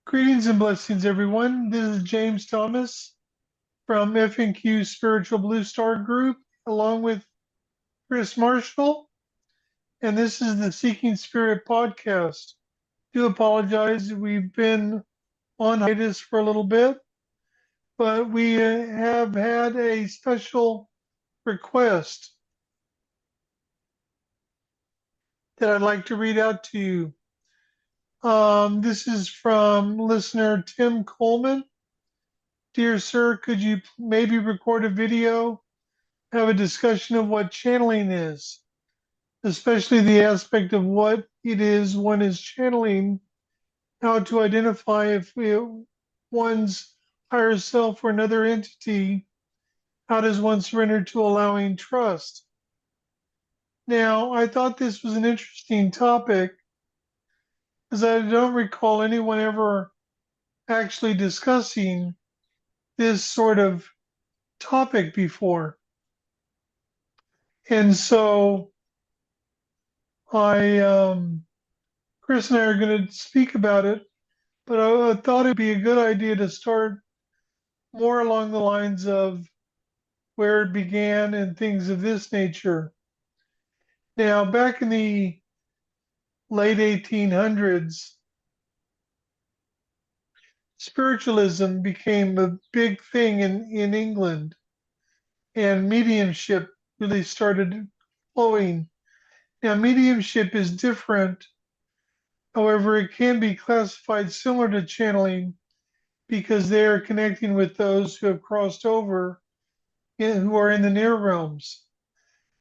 Greetings and blessings, everyone. This is James Thomas from F&Q Spiritual Blue Star Group, along with Chris Marshall, and this is the Seeking Spirit podcast. Do apologize, we've been on hiatus for a little bit, but we have had a special request that I'd like to read out to you. This is from listener Tim Coleman. Dear sir, could you maybe record a video, have a discussion of what channeling is, especially the aspect of what it is one is channeling, how to identify if one's higher self or another entity, how does one surrender to allowing trust? Now, I thought this was an interesting topic because I don't recall anyone ever actually discussing this sort of topic before. And so Chris and I are going to speak about it, but I thought it'd be a good idea to start more along the lines of where it began and things of this nature. Now, back in the late 1800s, spiritualism became a big thing in England, and mediumship really started flowing. Now, mediumship is different. However, it can be classified similar to channeling because they are connecting with those who have crossed over who are in the near realms.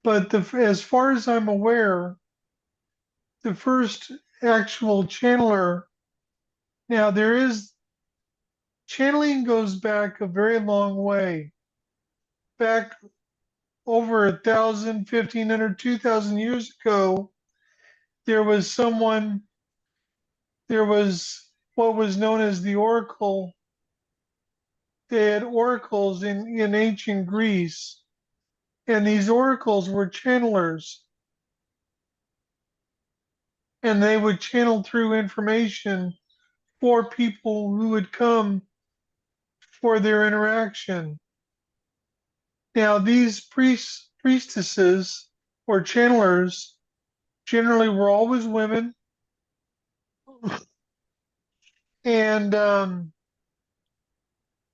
But as far as I'm aware, the first actual channeler, now there is, channeling goes back a very long way, back over 1,000, 1,500, 2,000 years ago. There was someone, there was what was known as the oracle. They had oracles in ancient Greece, and these oracles were channelers, and they would channel through information for people who would come for their interaction. Now, these priestesses or channelers generally were always women, and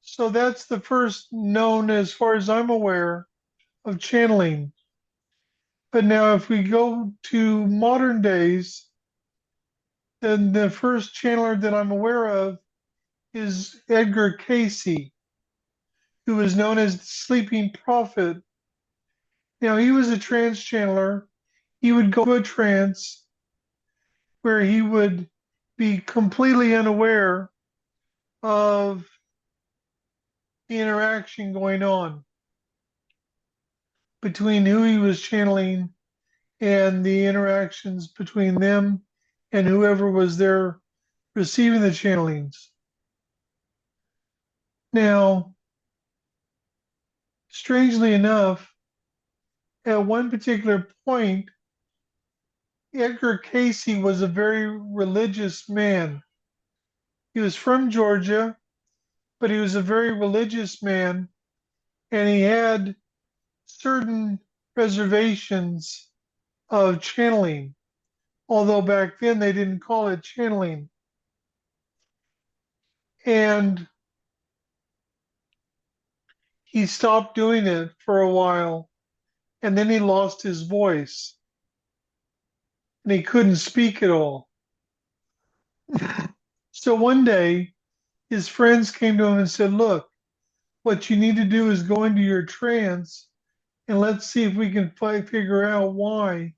so that's the first known, as far as I'm aware, of channeling. But now, if we go to modern days, then the first channeler that I'm aware of is Edgar Casey, who is known as the Sleeping Prophet. Now, he was a trance channeler. He would go to a trance where he would be completely unaware of the interaction going on between who he was channeling and the interactions between them and whoever was there receiving the channelings. Now, strangely enough, at one particular point, Edgar Casey was a very religious man. He was from Georgia, but he was a very religious man, and he had certain reservations of channeling, although back then they didn't call it channeling. And he stopped doing it for a while, and then he lost his voice, and he couldn't speak at all. So one day, his friends came to him and said, "Look, what you need to do is go into your trance and let's see if we can figure out why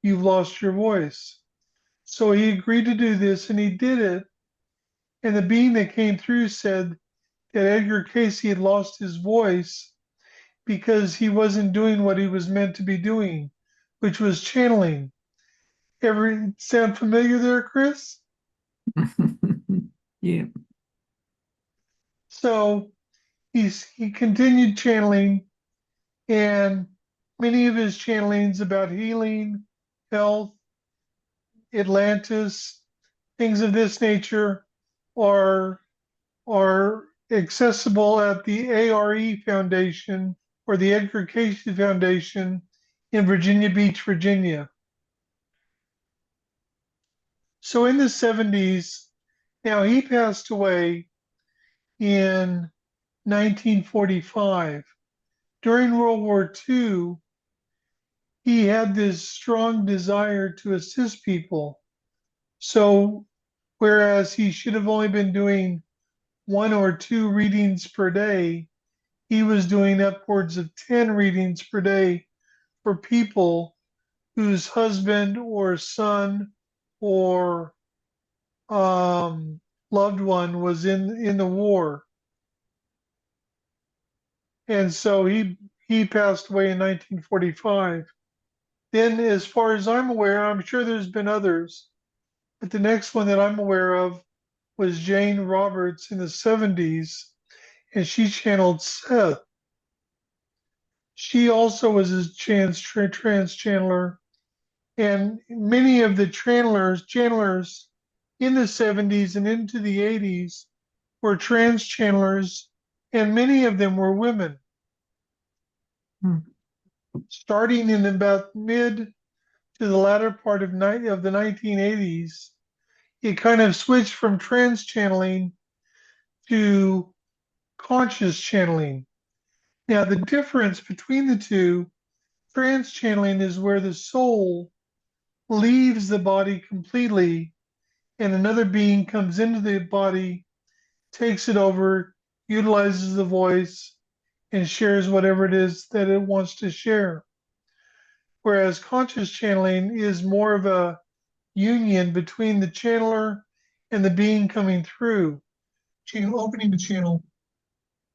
you've lost your voice." So he agreed to do this, and he did it. And the being that came through said that Edgar Casey had lost his voice because he wasn't doing what he was meant to be doing, which was channeling. Ever sound familiar there, Chris? Yeah. So he continued channeling, and many of his channelings about healing, health, Atlantis, things of this nature, are are accessible at the ARE Foundation or the Edgar Cayce Foundation in Virginia Beach, Virginia. So in the 70s, now he passed away in 1945. During World War II, he had this strong desire to assist people. So whereas he should have only been doing one or two readings per day, he was doing upwards of 10 readings per day for people whose husband or son or loved one was in the war. And so he passed away in 1945. Then, as far as I'm aware, I'm sure there's been others, but the next one that I'm aware of was Jane Roberts in the 70s, and she channeled Seth. She also was a trans channeler, and many of the channelers in the 70s and into the 80s were trans channelers, and many of them were women. Hmm. Starting in about mid to the latter part of the 1980s, it kind of switched from trans channeling to conscious channeling. Now, the difference between the two, trance channeling is where the soul leaves the body completely and another being comes into the body, takes it over, utilizes the voice, and shares whatever it is that it wants to share. Whereas conscious channeling is more of a union between the channeler and the being coming through. Opening the channel.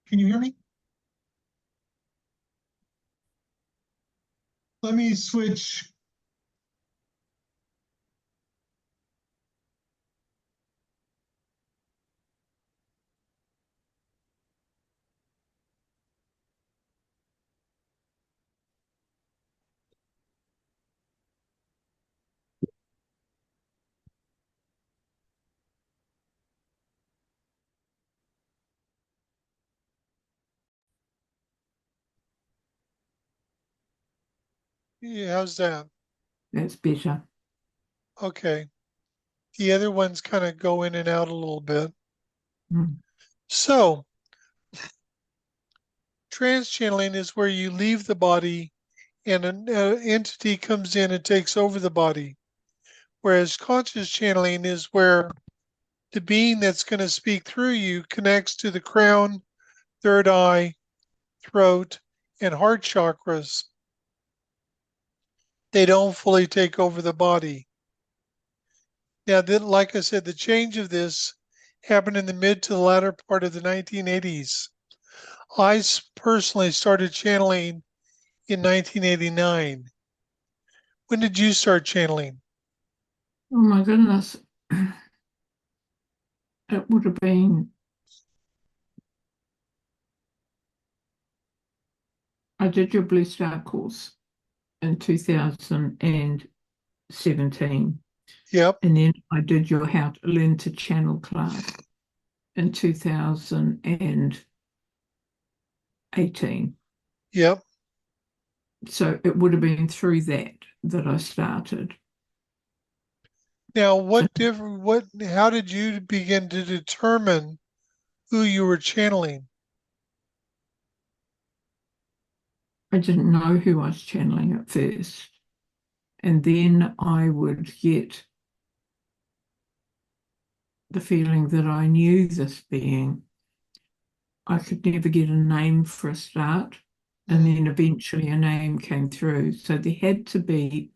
Can you hear me? Let me switch. Yeah, how's that? That's better. Okay. The other ones kind of go in and out a little bit. Mm. So, trance channeling is where you leave the body and an entity comes in and takes over the body. Whereas conscious channeling is where the being that's going to speak through you connects to the crown, third eye, throat, and heart chakras. They don't fully take over the body. Now, like I said, the change of this happened in the mid to the latter part of the 1980s. I personally started channeling in 1989. When did you start channeling? Oh my goodness. It would have been, I did your Blue Star course in 2017. Yep, And then I did your How to Learn to Channel class in 2018. yep. So it would have been through that I started. Now, So how did you begin to determine who you were channeling? I didn't know who I was channeling at first. And then I would get the feeling that I knew this being. I could never get a name for a start. And Mm. then eventually a name came through. So there had to be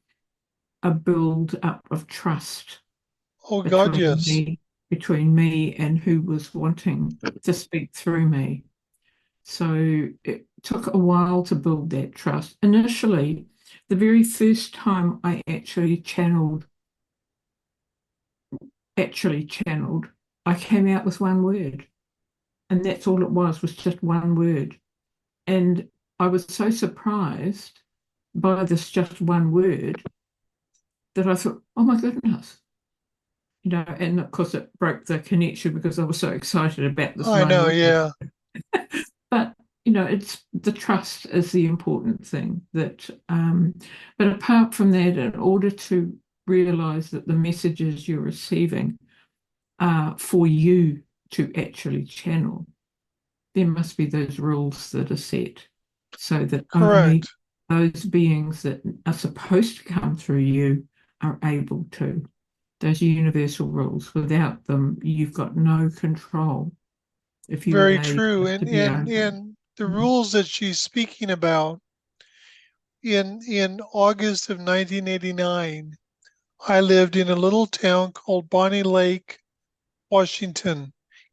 a build up of trust Oh God, between yes. me, between me and who was wanting to speak through me. So it took a while to build that trust. Initially, the very first time I actually channeled, I came out with one word. And that's all it was just one word. And I was so surprised by this just one word that I thought, oh my goodness, and of course it broke the connection because I was so excited about this I know, 9 years. yeah. But it's the trust is the important thing that, but apart from that, in order to realize that the messages you're receiving are for you to actually channel, there must be those rules that are set so that only Correct. those beings that are supposed to come through you are able to. Those universal rules. Without them, you've got no control if you Very allow true. yourself to And be and open. and the Mm. rules that she's speaking about in August of 1989, I lived in a little town called Bonnie Lake, Washington,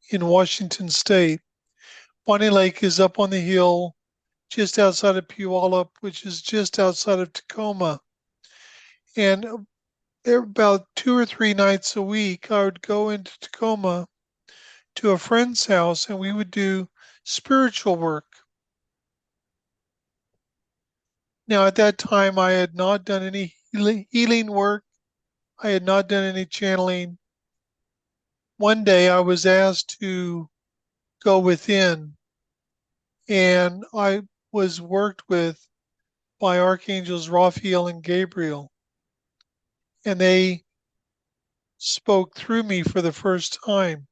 in Washington State. Bonnie Lake is up on the hill just outside of Puyallup, which is just outside of Tacoma. And about 2 or 3 nights a week, I would go into Tacoma to a friend's house and we would do spiritual work. Now, at that time, I had not done any healing work, I had not done any channeling. One day, I was asked to go within, and I was worked with by archangels Raphael and Gabriel, and they spoke through me for the first time.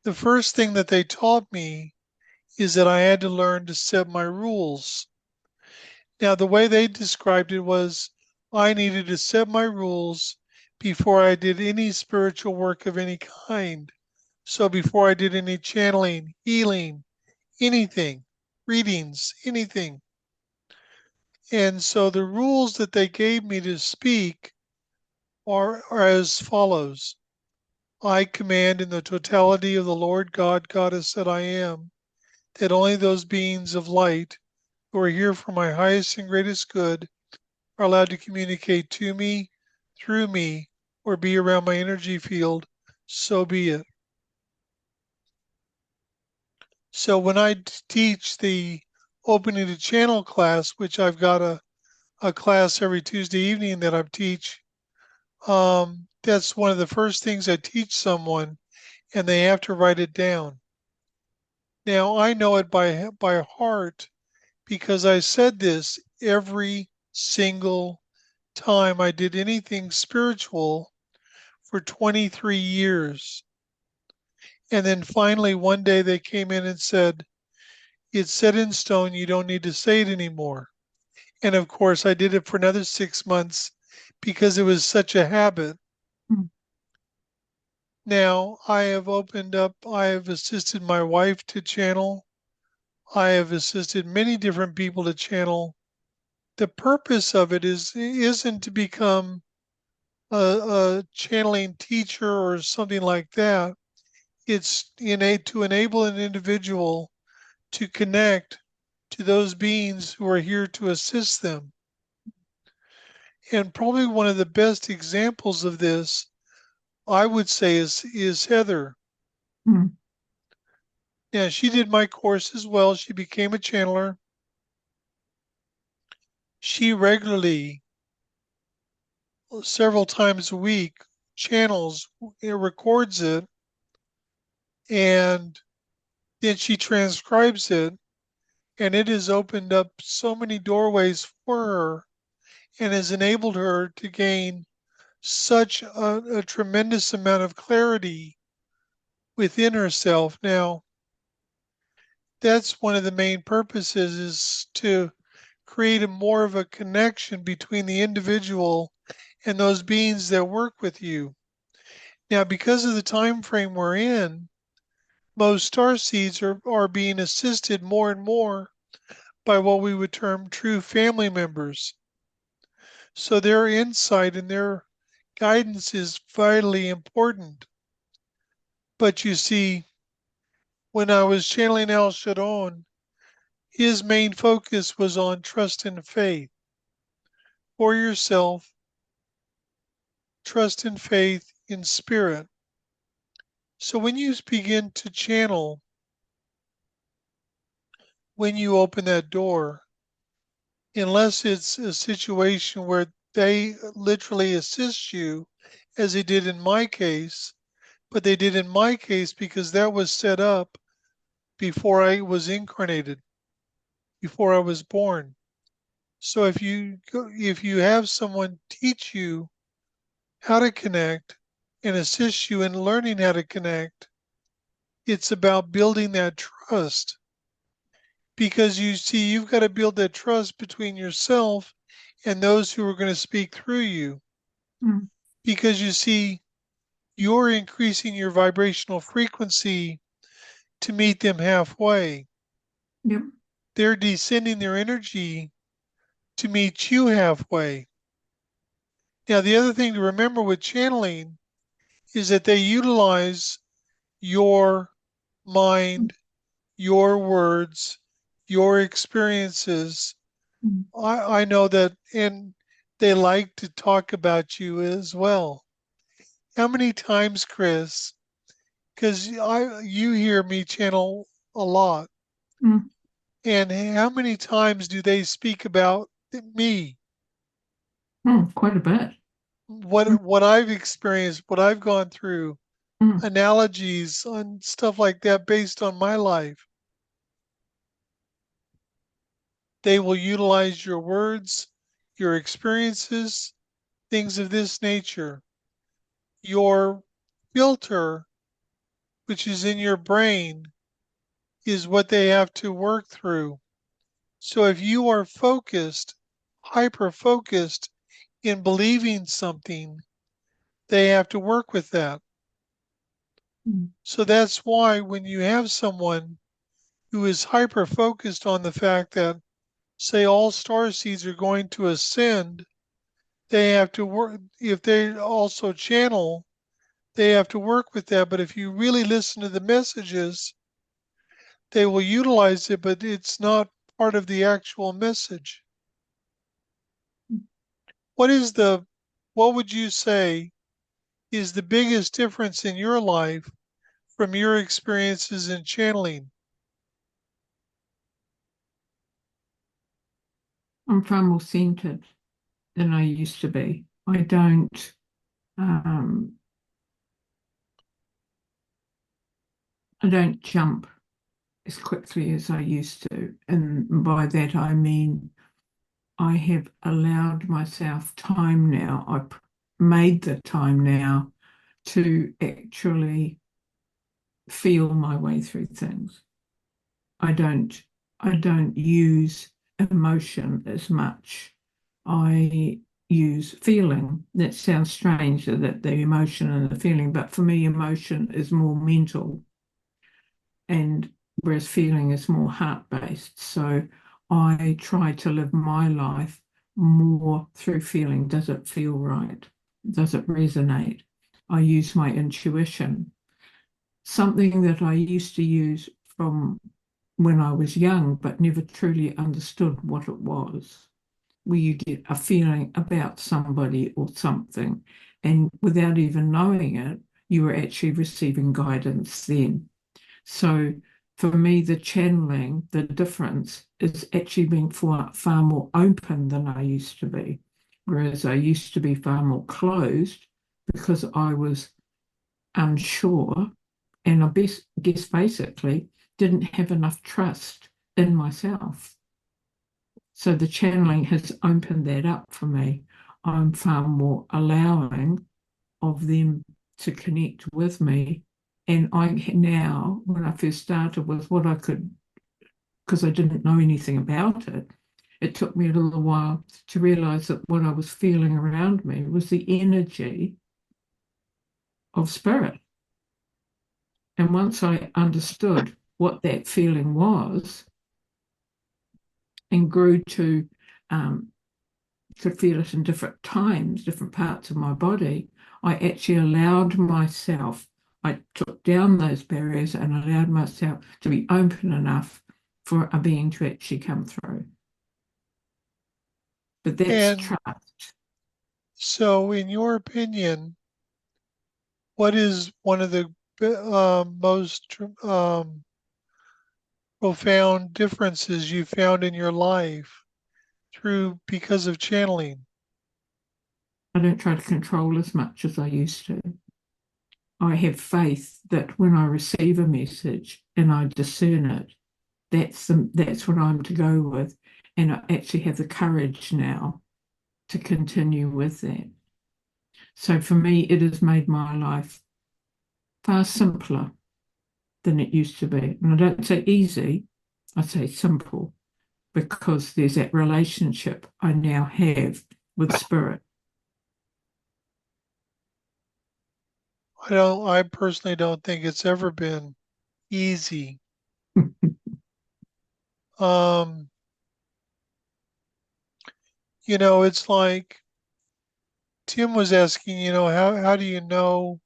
The first thing that they taught me is that I had to learn to set my rules. Now, the way they described it was I needed to set my rules before I did any spiritual work of any kind. So, before I did any channeling, healing, anything, readings, anything. And so, the rules that they gave me to speak are as follows: I command in the totality of the Lord God, Goddess that I am, that only those beings of light who are here for my highest and greatest good are allowed to communicate to me, through me, or be around my energy field. So be it. So when I teach the opening to channel class, which I've got a class every Tuesday evening that I teach, that's one of the first things I teach someone, and they have to write it down. Now I know it by heart because I said this every single time I did anything spiritual for 23 years. And then finally, one day they came in and said, it's set in stone, you don't need to say it anymore. And of course, I did it for another 6 months because it was such a habit. Mm. Now, I have assisted my wife to channel, I have assisted many different people to channel. The purpose of it isn't to become a channeling teacher or something like that. It's innate to enable an individual to connect to those beings who are here to assist them. And probably one of the best examples of this, I would say, is Heather. Mm. Yeah, she did my course as well. She became a channeler. She regularly, several times a week, channels, records it, and then she transcribes it. And it has opened up so many doorways for her and has enabled her to gain such a tremendous amount of clarity within herself. Now, that's one of the main purposes is to create a more of a connection between the individual and those beings that work with you. Now, because of the time frame we're in, most star seeds are being assisted more and more by what we would term true family members. So their insight and their guidance is vitally important. But you see, when I was channeling El Shaddon, his main focus was on trust and faith for yourself, trust and faith in spirit. So when you begin to channel, when you open that door, unless it's a situation where they literally assist you, as they did in my case, but they did in my case because that was set up before I was incarnated, before I was born. So if you have someone teach you how to connect and assist you in learning how to connect, it's about building that trust. Because you see, you've got to build that trust between yourself and those who are going to speak through you. mm, Because you see, you're increasing your vibrational frequency to meet them halfway. yep, They're descending their energy to meet you halfway. Now, the other thing to remember with channeling is that they utilize your mm, mind, your words, your experiences. mm, I know that, and they like to talk about you as well. How many times, Chris? Because you hear me channel a lot, mm, and how many times do they speak about me? quite a bit. Mm, What I've experienced, what I've gone through, mm, analogies on stuff like that based on my life. They will utilize your words, your experiences, things of this nature. Your filter, which is in your brain, is what they have to work through. So if you are focused, hyper focused in believing something, they have to work with that. mm, So that's why when you have someone who is hyper focused on the fact that, say, all star seeds are going to ascend, they have to work. If they also channel, they have to work with that. But if you really listen to the messages, they will utilize it, but it's not part of the actual message. mm. What is the, what would you say is the biggest difference in your life from your experiences in channeling? I'm far more centered than I used to be. Um, I don't jump as quickly as I used to. And by that I mean I have allowed myself time now. I've made the time now to actually feel my way through things. I don't I don't use emotion as much. I use feeling. That sounds strange that the emotion and the feeling, but for me emotion is more mental and whereas feeling is more heart-based. So I try to live my life more through feeling. Does it feel right? Does it resonate? I use my intuition, something that I used to use from when I was young, but never truly understood what it was. Where you get a feeling about somebody or something, and without even knowing it, you were actually receiving guidance then. So for me, the channeling, the difference is actually being far more open than I used to be. Whereas I used to be far more closed because I was unsure and guess basically didn't have enough trust in myself. So the channeling has opened that up for me. I'm far more allowing of them to connect with me. And I now, when I first started with what I could, because I didn't know anything about it, it took me a little while to realize that what I was feeling around me was the energy of spirit. And once I understood what that feeling was and grew to um, could feel it in different times, different parts of my body, I actually allowed myself, I took down those barriers and allowed myself to be open enough for a being to actually come through. But that's And trust. so, in your opinion, what is one of the most profound differences you found in your life through because of channeling? I don't try to control as much as I used to. I have faith that when I receive a message and I discern it, that's what I'm to go with. And I actually have the courage now to continue with that. So for me, it has made my life far simpler than it used to be. And I don't say easy, I say simple, because there's that relationship I now have with spirit. I personally don't think it's ever been easy. Um, it's like Tim was asking, how do you know,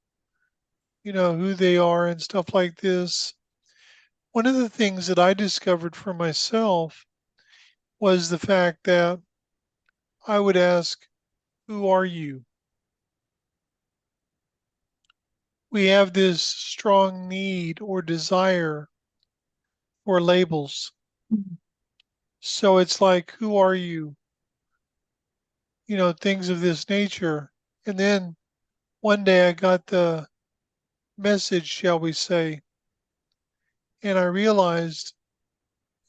who they are and stuff like this. One of the things that I discovered for myself was the fact that I would ask, who are you? We have this strong need or desire for labels. So it's like, who are you? Things of this nature. And then one day I got the message, shall we say, and I realized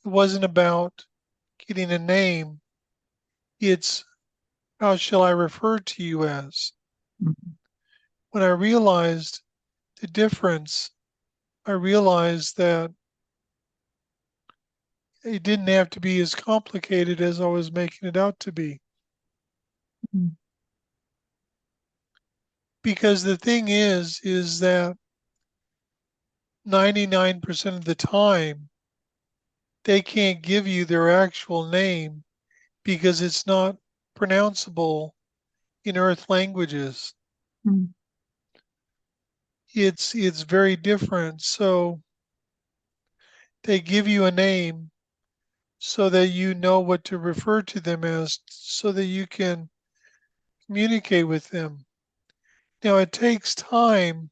it wasn't about getting a name, it's how shall I refer to you as? When I realized the difference, I realized that it didn't have to be as complicated as I was making it out to be. Because the thing is that 99% of the time, they can't give you their actual name because it's not pronounceable in Earth languages. Mm. It's very different. So they give you a name so that you know what to refer to them as, so that you can communicate with them. Now it takes time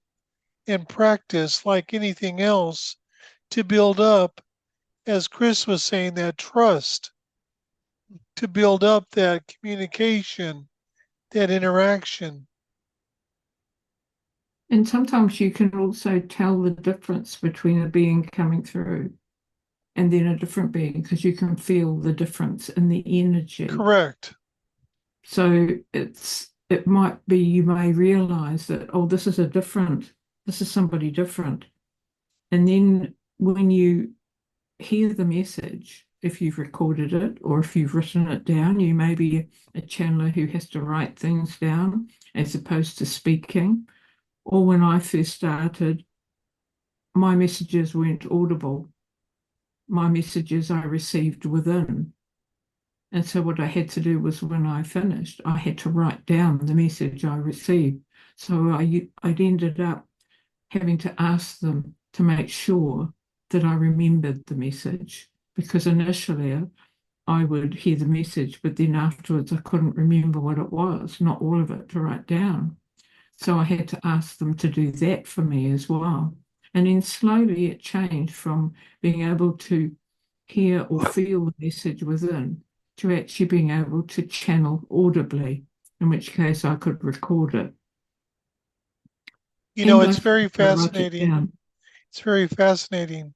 and practice, like anything else, to build up, as Chris was saying, that trust, to build up that communication, that interaction. And sometimes you can also tell the difference between a being coming through and then a different being because you can feel the difference in the energy. Correct. So it might be you may realize that, oh, this is somebody different. And then when you hear the message, if you've recorded it or if you've written it down, you may be a channeler who has to write things down as opposed to speaking. Or when I first started, my messages weren't audible. My messages I received within. And so what I had to do was when I finished, I had to write down the message I received. So I'd ended up having to ask them to make sure that I remembered the message because initially I would hear the message, but then afterwards I couldn't remember what it was, not all of it to write down. So I had to ask them to do that for me as well. And then slowly it changed from being able to hear or feel the message within to actually being able to channel audibly, in which case I could record it. And I It's very write it fascinating. down. It's very fascinating.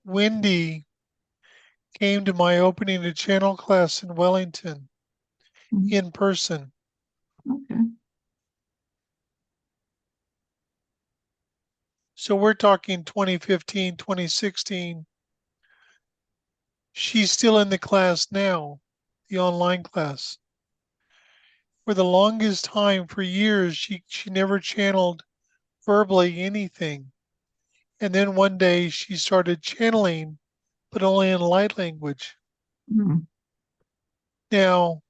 Wendy came to my opening a channel class in Wellington Mm. in person. Okay. So we're talking 2015, 2016. She's still in the class now, the online class. For the longest time, for years, she never channeled verbally anything. And then one day she started channeling, but only in light language. Mm. Now,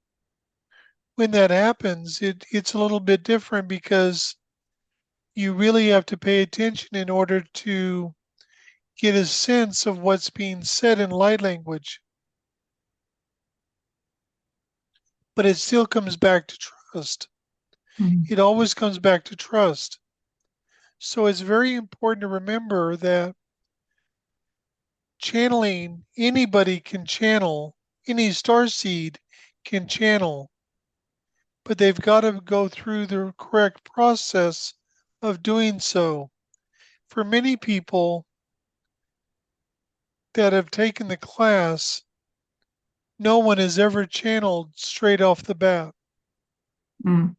when that happens, it's a little bit different because you really have to pay attention in order to get a sense of what's being said in light language. But it still comes back to trust. Mm. It always comes back to trust. So it's very important to remember that channeling, anybody can channel, any starseed can channel. but they've got to go through the correct process of doing so. For many people that have taken the class, no one has ever channeled straight off the bat. Mm.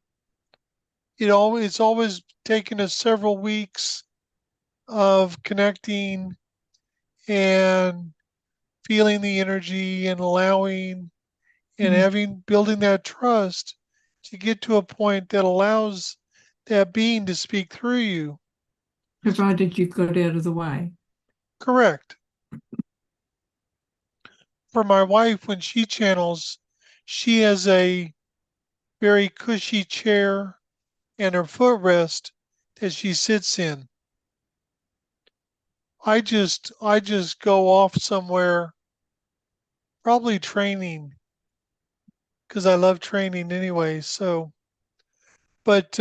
It's always taken us several weeks of connecting and feeling the energy and allowing and Mm. having building that trust to get to a point that allows that being to speak through you. Provided you've got out of the way. Correct. For my wife, when she channels, she has a very cushy chair and her footrest that she sits in. I just go off somewhere, probably training, because I love training anyway. So, but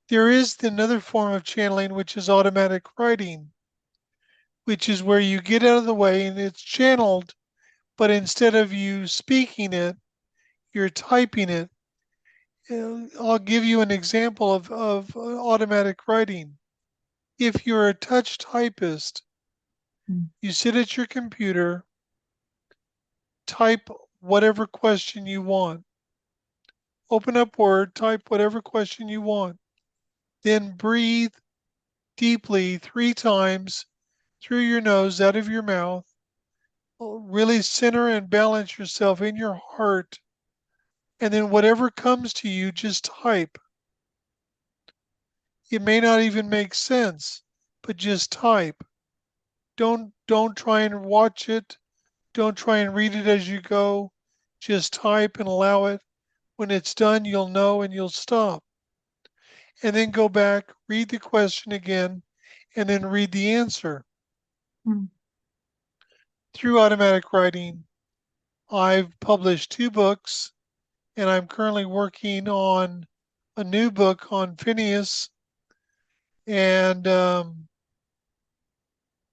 there is another form of channeling, which is automatic writing, which is where you get out of the way and it's channeled, but instead of you speaking it, you're typing it. I'll give you an example of automatic writing. If you're a touch typist, Mm. you sit at your computer, type whatever question you want, open up Word, type whatever question you want, then breathe deeply 3 times through your nose, out of your mouth. Really center and balance yourself in your heart. And then whatever comes to you, just type. It may not even make sense, but just type. Don't try and watch it. Don't try and read it as you go. Just type and allow it. When it's done, you'll know and you'll stop. And then go back, read the question again, and then read the answer. Mm. Through automatic writing, I've published 2 books, and I'm currently working on a new book on Phineas. And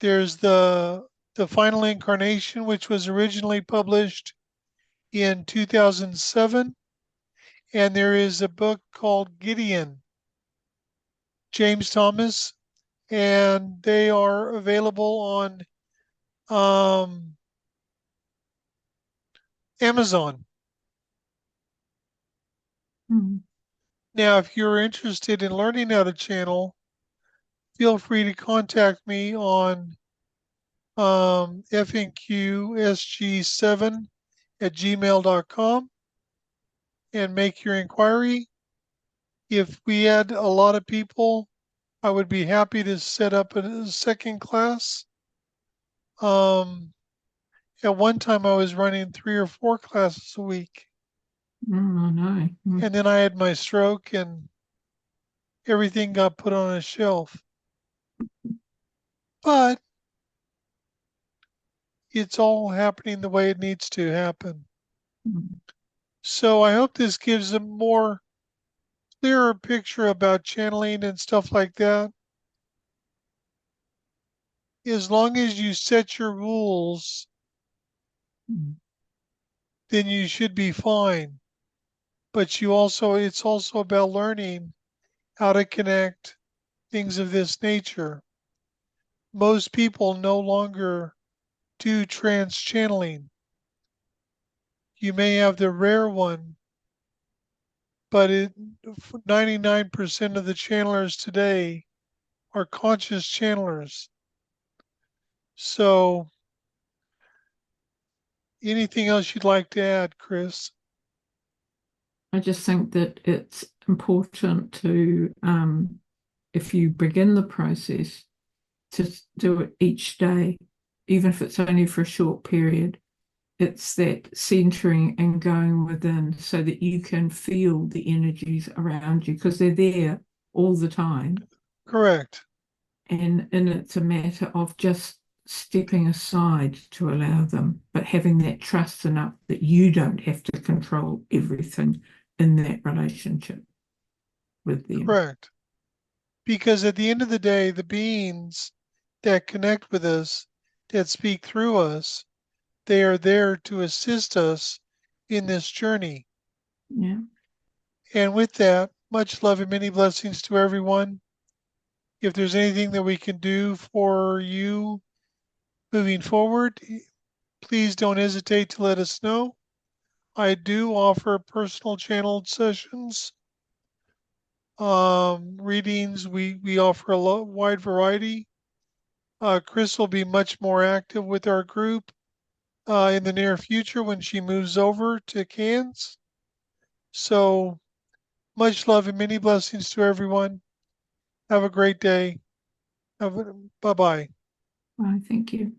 there's the final incarnation, which was originally published in 2007, and there is a book called Gideon, James Thomas, and they are available on um, Amazon. Mm. Now, if you're interested in learning how to channel, feel free to contact me on fnqsg7@gmail.com and make your inquiry. If we had a lot of people, I would be happy to set up a second class. Um, at one time, I was running 3 or 4 classes a week, Mm, I know. Mm. and then I had my stroke and everything got put on a shelf. But it's all happening the way it needs to happen. Mm. So I hope this gives a more clearer picture about channeling and stuff like that. As long as you set your rules, Mm. then you should be fine. But it's also about learning how to connect things of this nature. Most people no longer do trance channeling. You may have the rare one, but 99% of the channelers today are conscious channelers. So, anything else you'd like to add, Chris? I just think that it's important to, if you begin the process, to do it each day, even if it's only for a short period. It's that centering and going within so that you can feel the energies around you because they're there all the time. Correct. And it's a matter of just stepping aside to allow them, but having that trust enough that you don't have to control everything in that relationship with them. Correct. Because at the end of the day, the beings that connect with us, that speak through us, they are there to assist us in this journey. Yeah. And with that, much love and many blessings to everyone. If there's anything that we can do for you moving forward, please don't hesitate to let us know. I do offer personal channeled sessions, readings. We offer a wide variety. Chris will be much more active with our group in the near future when she moves over to Cairns. So much love and many blessings to everyone. Have a great day. Bye bye. Bye. Thank you.